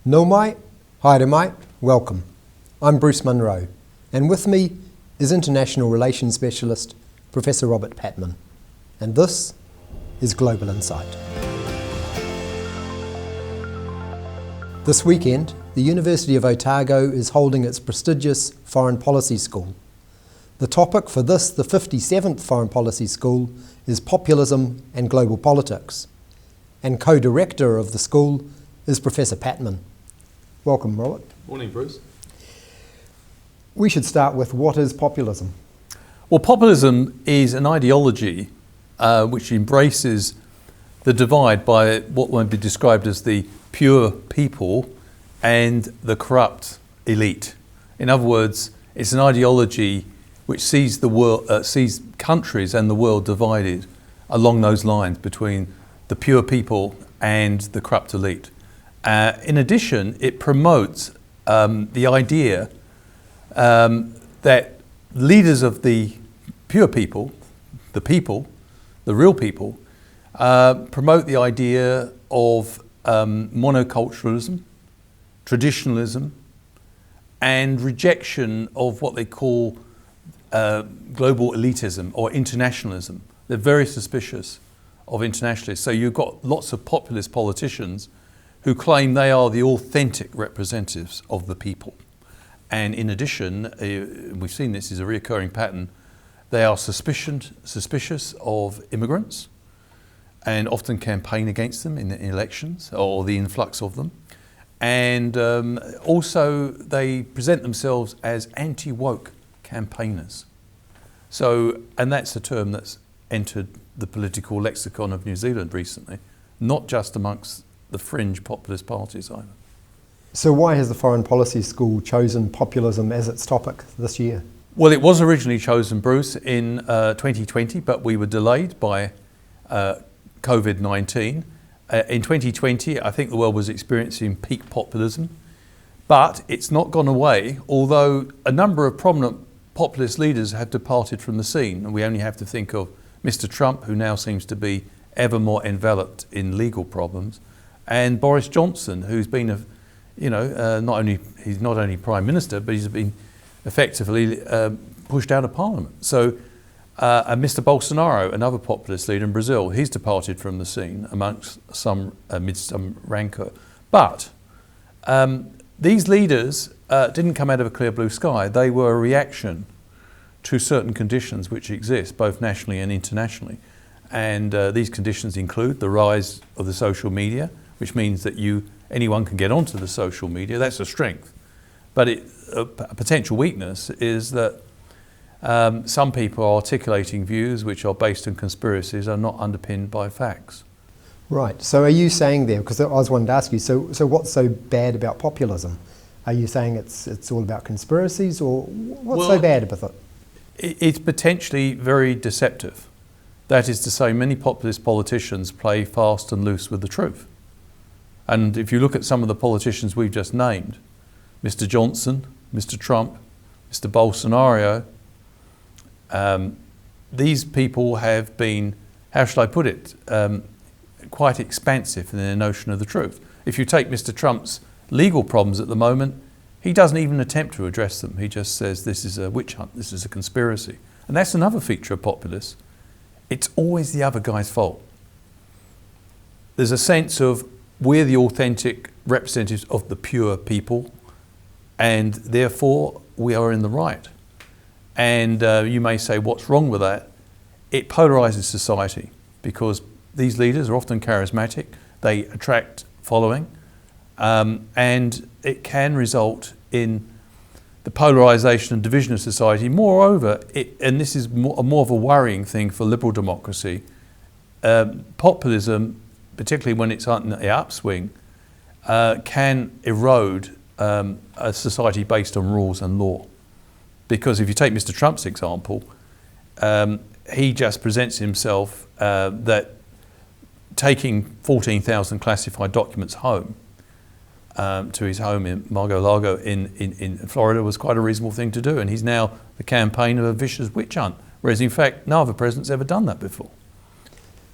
Nau mai, haere mai, welcome. I'm Bruce Munro, and with me is International Relations Specialist Professor Robert Patman, and this is Global Insight. This weekend, the University of Otago is holding its prestigious Foreign Policy School. The topic for this, the 57th Foreign Policy School, is Populism and Global Politics, and co-director of the school is Professor Patman. Welcome, Robert. Morning, Bruce. We should start with, what is populism? Well, populism is an ideology which embraces the divide by what might be described as the pure people and the corrupt elite. In other words, it's an ideology which sees the world, sees countries and the world divided along those lines between the pure people and the corrupt elite. In addition, it promotes the idea that leaders of the pure people, the real people, promote the idea of mono-culturalism, traditionalism, and rejection of what they call global elitism or internationalism. They're very suspicious of internationalists. So you've got lots of populist politicians who claim they are the authentic representatives of the people. And in addition, we've seen this is a recurring pattern, they are suspicious of immigrants and often campaign against them in the elections or the influx of them. And also they present themselves as anti-woke campaigners. So, and that's a term that's entered the political lexicon of New Zealand recently, not just amongst the fringe populist parties either. So why has the Foreign Policy School chosen populism as its topic this year? Well, it was originally chosen, Bruce, in 2020, but we were delayed by COVID-19. In 2020, I think the world was experiencing peak populism, but it's not gone away, although a number of prominent populist leaders have departed from the scene, and we only have to think of Mr. Trump, who now seems to be ever more enveloped in legal problems, and Boris Johnson, who's been he's not only Prime Minister, but he's been effectively pushed out of Parliament. So, and Mr. Bolsonaro, another populist leader in Brazil, he's departed from the scene amidst some rancor. But these leaders didn't come out of a clear blue sky. They were a reaction to certain conditions which exist both nationally and internationally. And these conditions include the rise of the social media, which means that anyone can get onto the social media. That's a strength. But a potential weakness is that some people are articulating views which are based on conspiracies, are not underpinned by facts. Right. So are you saying there, because I was wanting to ask you, so what's so bad about populism? Are you saying it's all about conspiracies, or what's so bad about it? It's potentially very deceptive. That is to say, many populist politicians play fast and loose with the truth. And if you look at some of the politicians we've just named, Mr. Johnson, Mr. Trump, Mr. Bolsonaro, these people have been, how should I put it, quite expansive in their notion of the truth. If you take Mr. Trump's legal problems at the moment, he doesn't even attempt to address them. He just says this is a witch hunt, this is a conspiracy. And that's another feature of populists. It's always the other guy's fault. There's a sense of we're the authentic representatives of the pure people, and therefore we are in the right. And you may say, what's wrong with that? It polarizes society because these leaders are often charismatic, they attract following, and it can result in the polarization and division of society. Moreover, and this is more of a worrying thing for liberal democracy, populism, particularly when it's on the upswing, can erode a society based on rules and law. Because if you take Mr. Trump's example, he just presents himself that taking 14,000 classified documents home to his home in Mar-a-Lago in Florida was quite a reasonable thing to do, and he's now the campaign of a vicious witch hunt, whereas in fact no other president's ever done that before.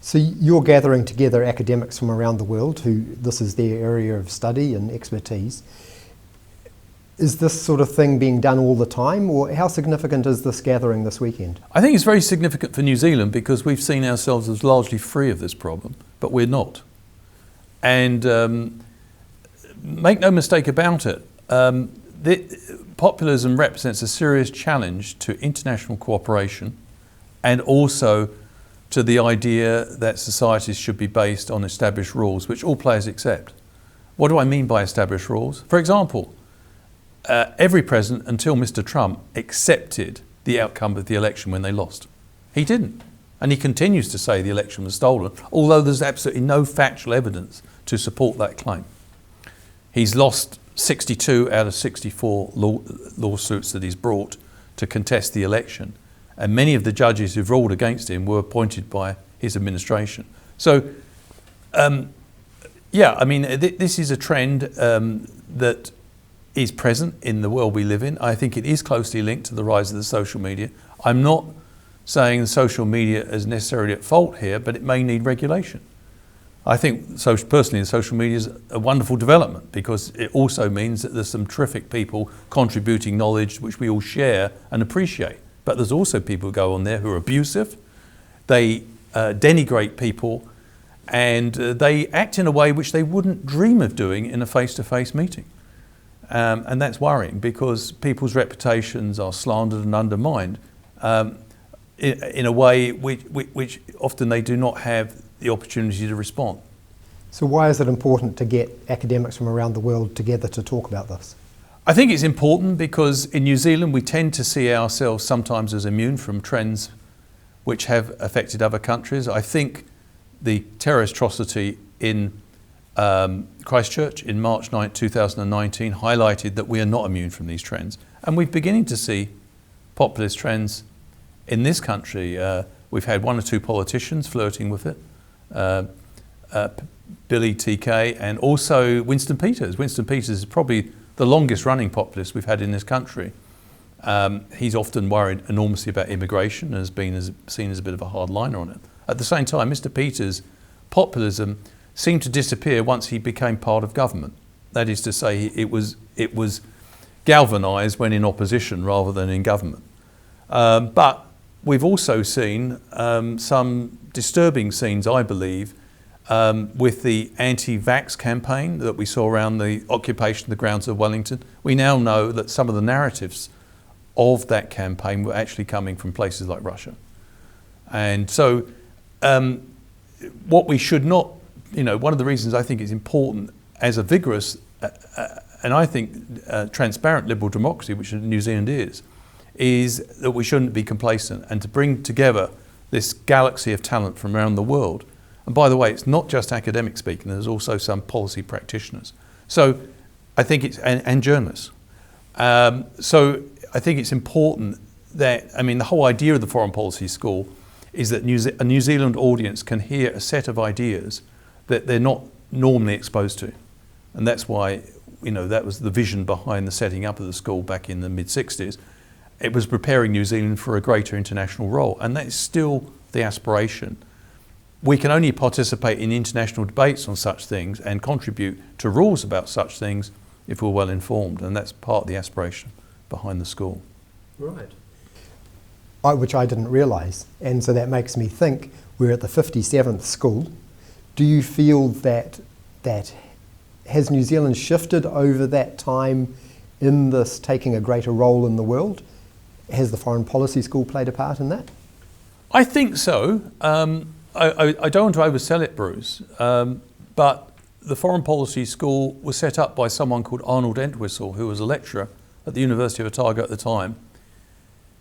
So you're gathering together academics from around the world who this is their area of study and expertise. Is this sort of thing being done all the time, or how significant is this gathering this weekend? I think it's very significant for New Zealand because we've seen ourselves as largely free of this problem, but we're not. And make no mistake about it, populism represents a serious challenge to international cooperation and also to the idea that societies should be based on established rules, which all players accept. What do I mean by established rules? For example, every president until Mr. Trump accepted the outcome of the election when they lost. He didn't. And he continues to say the election was stolen, although there's absolutely no factual evidence to support that claim. He's lost 62 out of 64 lawsuits that he's brought to contest the election. And many of the judges who've ruled against him were appointed by his administration. So, yeah, I mean, this is a trend that is present in the world we live in. I think it is closely linked to the rise of the social media. I'm not saying the social media is necessarily at fault here, but it may need regulation. I think personally the social media is a wonderful development because it also means that there's some terrific people contributing knowledge which we all share and appreciate. But there's also people who go on there who are abusive, they denigrate people, and they act in a way which they wouldn't dream of doing in a face-to-face meeting. And that's worrying because people's reputations are slandered and undermined in a way which often they do not have the opportunity to respond. So why is it important to get academics from around the world together to talk about this? I think it's important because in New Zealand we tend to see ourselves sometimes as immune from trends which have affected other countries. I think the terrorist atrocity in Christchurch in March 9, 2019 highlighted that we are not immune from these trends. And we're beginning to see populist trends in this country. We've had one or two politicians flirting with it. Billy TK and also Winston Peters. Winston Peters is probably the longest running populist we've had in this country. He's often worried enormously about immigration and has been seen as a bit of a hardliner on it. At the same time, Mr. Peters' populism seemed to disappear once he became part of government. That is to say, it was galvanised when in opposition rather than in government. But we've also seen some disturbing scenes, I believe, with the anti-vax campaign that we saw around the occupation of the grounds of Wellington. We now know that some of the narratives of that campaign were actually coming from places like Russia. And so what we should not, one of the reasons I think it's important as a vigorous and I think transparent liberal democracy, which New Zealand is that we shouldn't be complacent and to bring together this galaxy of talent from around the world. And by the way, it's not just academics speaking, there's also some policy practitioners. So I think it's, and journalists. So I think it's important that, the whole idea of the Foreign Policy School is that a New Zealand audience can hear a set of ideas that they're not normally exposed to. And that's why, that was the vision behind the setting up of the school back in the mid-60s. It was preparing New Zealand for a greater international role, and that is still the aspiration. We can only participate in international debates on such things and contribute to rules about such things if we're well informed, and that's part of the aspiration behind the school. Right. Which I didn't realise, and so that makes me think we're at the 57th school. Do you feel that has New Zealand shifted over that time in this taking a greater role in the world? Has the Foreign Policy School played a part in that? I think so. I don't want to oversell it, Bruce, but the Foreign Policy School was set up by someone called Arnold Entwistle, who was a lecturer at the University of Otago at the time.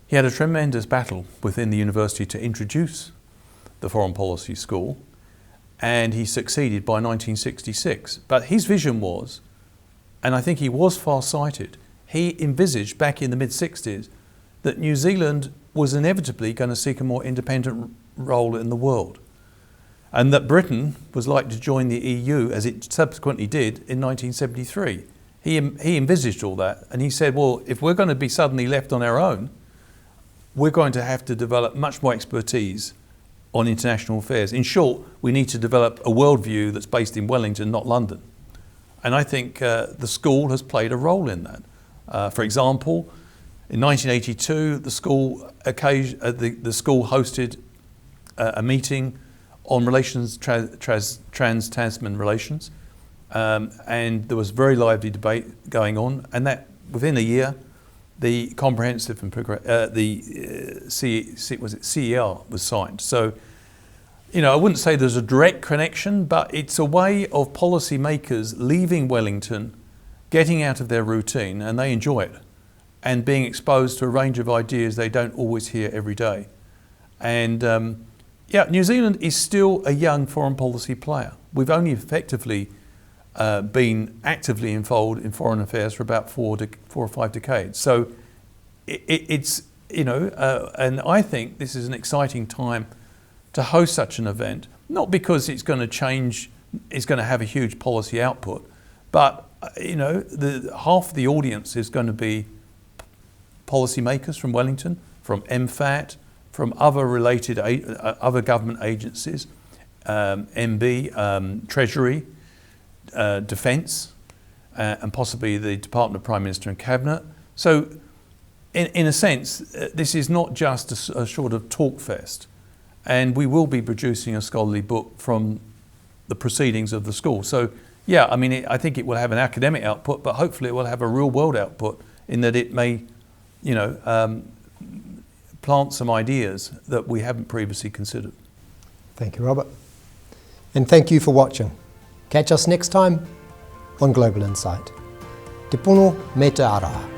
He had a tremendous battle within the university to introduce the Foreign Policy School, and he succeeded by 1966. But his vision was, and I think he was far-sighted, he envisaged back in the mid-60s that New Zealand was inevitably going to seek a more independent role in the world, and that Britain was likely to join the EU, as it subsequently did in 1973. He envisaged all that, and he said, well, if we're going to be suddenly left on our own, we're going to have to develop much more expertise on international affairs. In short, we need to develop a worldview that's based in Wellington, not London. And I think the school has played a role in that. For example, in 1982, the school hosted a meeting on relations, trans-Tasman relations, and there was very lively debate going on. And that within a year, the comprehensive and CER was signed. So, I wouldn't say there's a direct connection, but it's a way of policymakers leaving Wellington, getting out of their routine, and they enjoy it, and being exposed to a range of ideas they don't always hear every day. And New Zealand is still a young foreign policy player. We've only effectively been actively involved in foreign affairs for about 4 or 5 decades. So it's, and I think this is an exciting time to host such an event, not because it's going to have a huge policy output, but half of the audience is going to be policymakers from Wellington, from MFAT, from other related other government agencies, MB, Treasury, Defence, and possibly the Department of Prime Minister and Cabinet. So, in a sense, this is not just a sort of talk fest. And we will be producing a scholarly book from the proceedings of the school. So, I think it will have an academic output, but hopefully it will have a real world output in that it may, plant some ideas that we haven't previously considered. Thank you, Robert. And thank you for watching. Catch us next time on Global Insight. Te pono me te ara.